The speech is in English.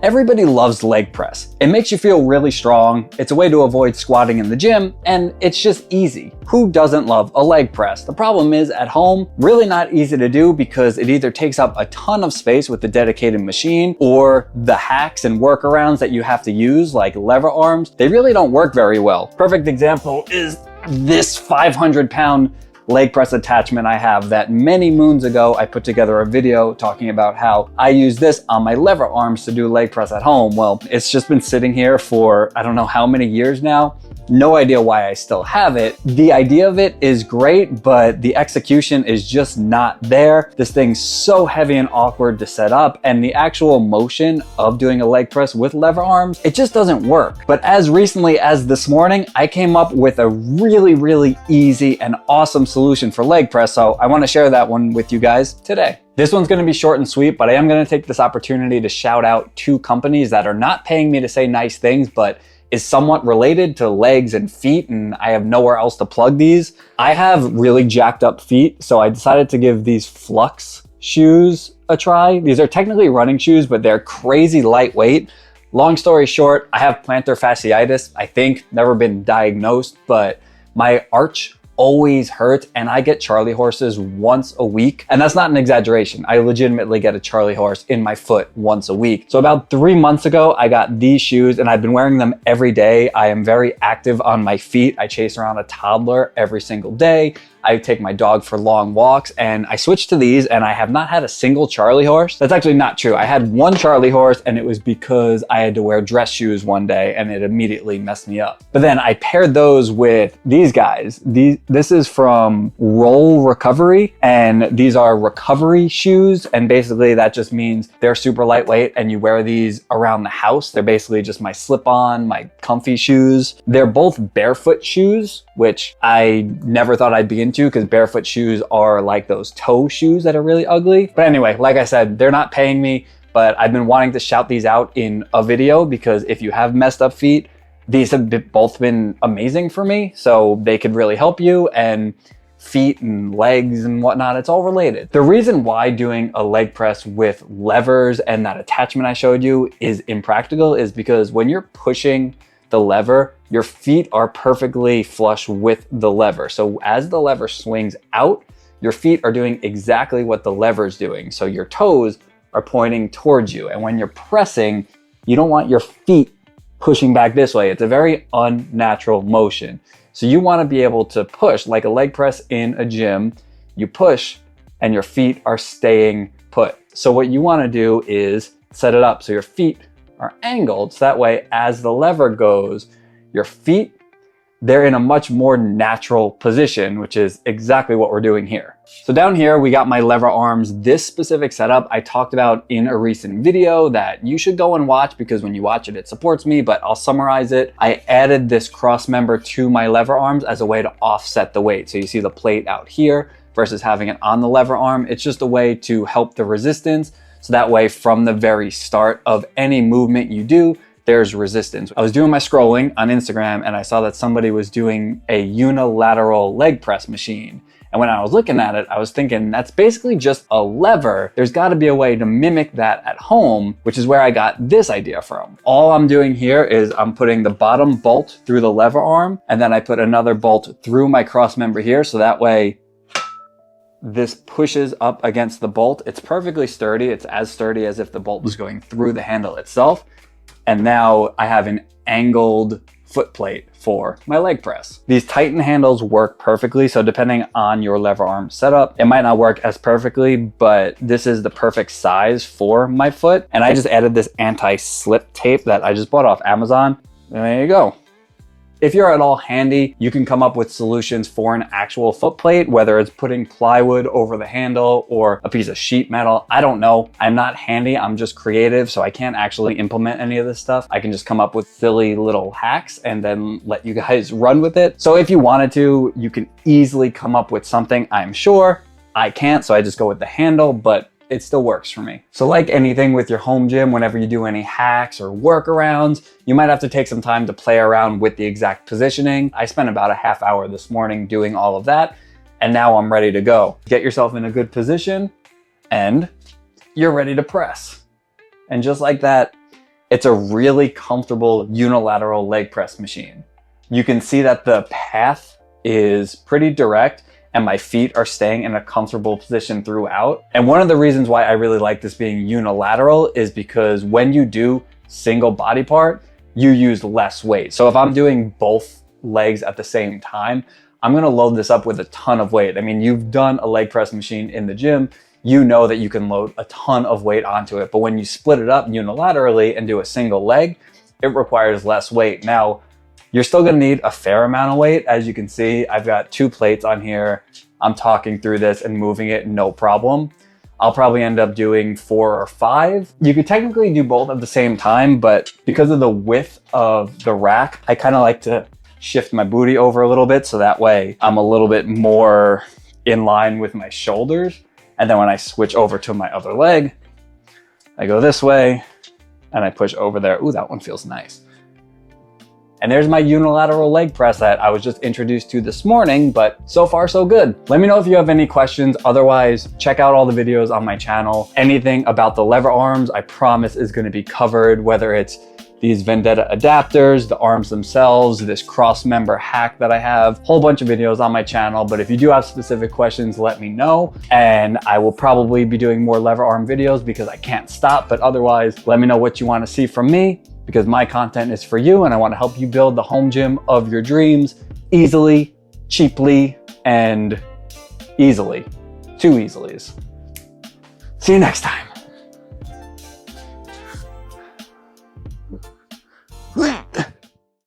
Everybody loves leg press. It makes you feel really strong, it's a way to avoid squatting in the gym, and it's just easy. Who doesn't love a leg press? The problem is, at home, really not easy to do because it either takes up a ton of space with the dedicated machine, or the hacks and workarounds that you have to use, like lever arms, they really don't work very well. Perfect example is this 500-pound leg press attachment I have that many moons ago I put together a video talking about how I use this on my lever arms to do leg press at home. Well, it's just been sitting here for I don't know how many years now. No idea why I still have it. The idea of it is great, but the execution is just not there. This thing's so heavy and awkward to set up, and the actual motion of doing a leg press with lever arms, it just doesn't work. But as recently as this morning, I came up with a really easy and awesome solution for leg press, so I want to share that one with you guys today. This one's going to be short and sweet, but I am going to take this opportunity to shout out two companies that are not paying me to say nice things, but is somewhat related to legs and feet, and I have nowhere else to plug these. I have really jacked up feet, so I decided to give these Flux shoes a try. These are technically running shoes, but they're crazy lightweight. Long story short, I have plantar fasciitis, I think, never been diagnosed, but my arch always hurts, and I get Charlie horses once a week. And that's not an exaggeration. I legitimately get a Charlie horse in my foot once a week. So about 3 months ago, I got these shoes and I've been wearing them every day. I am very active on my feet. I chase around a toddler every single day. I take my dog for long walks, and I switched to these, and I have not had a single Charlie horse. That's actually not true. I had one Charlie horse, and it was because I had to wear dress shoes one day and it immediately messed me up. But then I paired those with these guys. This is from Roll Recovery, and these are recovery shoes, and basically that just means they're super lightweight and you wear these around the house. They're basically just my slip-on, my comfy shoes. They're both barefoot shoes, which I never thought I'd be into because barefoot shoes are like those toe shoes that are really ugly. But anyway, like I said, they're not paying me, but I've been wanting to shout these out in a video because if you have messed up feet, these have both been amazing for me. So they could really help you, and feet and legs and whatnot, it's all related. The reason why doing a leg press with levers and that attachment I showed you is impractical is because when you're pushing the lever, your feet are perfectly flush with the lever. So as the lever swings out, your feet are doing exactly what the lever's doing. So your toes are pointing towards you. And when you're pressing, you don't want your feet pushing back this way. It's a very unnatural motion. So you want to be able to push like a leg press in a gym. You push and your feet are staying put. So what you want to do is set it up so your feet are angled, so that way as the lever goes, your feet, they're in a much more natural position, which is exactly what we're doing here. So down here, we got my lever arms. This specific setup I talked about in a recent video that you should go and watch because when you watch it, it supports me, but I'll summarize it. I added this cross member to my lever arms as a way to offset the weight. So you see the plate out here versus having it on the lever arm. It's just a way to help the resistance. So that way, from the very start of any movement you do, there's resistance. I was doing my scrolling on Instagram and I saw that somebody was doing a unilateral leg press machine. And when I was looking at it, I was thinking that's basically just a lever. There's got to be a way to mimic that at home, which is where I got this idea from. All I'm doing here is I'm putting the bottom bolt through the lever arm, and then I put another bolt through my cross member here. So that way, this pushes up against the bolt. It's perfectly sturdy. It's as sturdy as if the bolt was going through the handle itself. And now I have an angled foot plate for my leg press. These Titan handles work perfectly. So depending on your lever arm setup, it might not work as perfectly, but this is the perfect size for my foot. And I just added this anti-slip tape that I just bought off Amazon. And there you go. If you're at all handy, you can come up with solutions for an actual foot plate, whether it's putting plywood over the handle or a piece of sheet metal. I don't know. I'm not handy. I'm just creative, so I can't actually implement any of this stuff. I can just come up with silly little hacks and then let you guys run with it. So if you wanted to, you can easily come up with something. I'm sure I can't, so I just go with the handle, but it still works for me. So like anything with your home gym, whenever you do any hacks or workarounds, you might have to take some time to play around with the exact positioning. I spent about a half hour this morning doing all of that, and now I'm ready to go. Get yourself in a good position, and you're ready to press. And just like that, It's a really comfortable unilateral leg press machine. You can see that the path is pretty direct and my feet are staying in a comfortable position throughout. And one of the reasons why I really like this being unilateral is because when you do single body part, you use less weight. So if I'm doing both legs at the same time, I'm gonna load this up with a ton of weight. I mean, you've done a leg press machine in the gym, you know that you can load a ton of weight onto it. But when you split it up unilaterally and do a single leg, it requires less weight. Now, you're still gonna need a fair amount of weight. As you can see, I've got 2 plates on here. I'm talking through this and moving it, no problem. I'll probably end up doing 4 or 5. You could technically do both at the same time, but because of the width of the rack, I kind of like to shift my booty over a little bit so that way I'm a little bit more in line with my shoulders. And then when I switch over to my other leg, I go this way and I push over there. Ooh, that one feels nice. And there's my unilateral leg press that I was just introduced to this morning, but so far so good. Let me know if you have any questions. Otherwise, check out all the videos on my channel. Anything about the lever arms, I promise is gonna be covered, whether it's these Vendetta adapters, the arms themselves, this cross member hack that I have, whole bunch of videos on my channel. But if you do have specific questions, let me know. And I will probably be doing more lever arm videos because I can't stop. But otherwise, let me know what you want to see from me, because my content is for you and I want to help you build the home gym of your dreams easily, cheaply, and easily. 2 easilies. See you next time.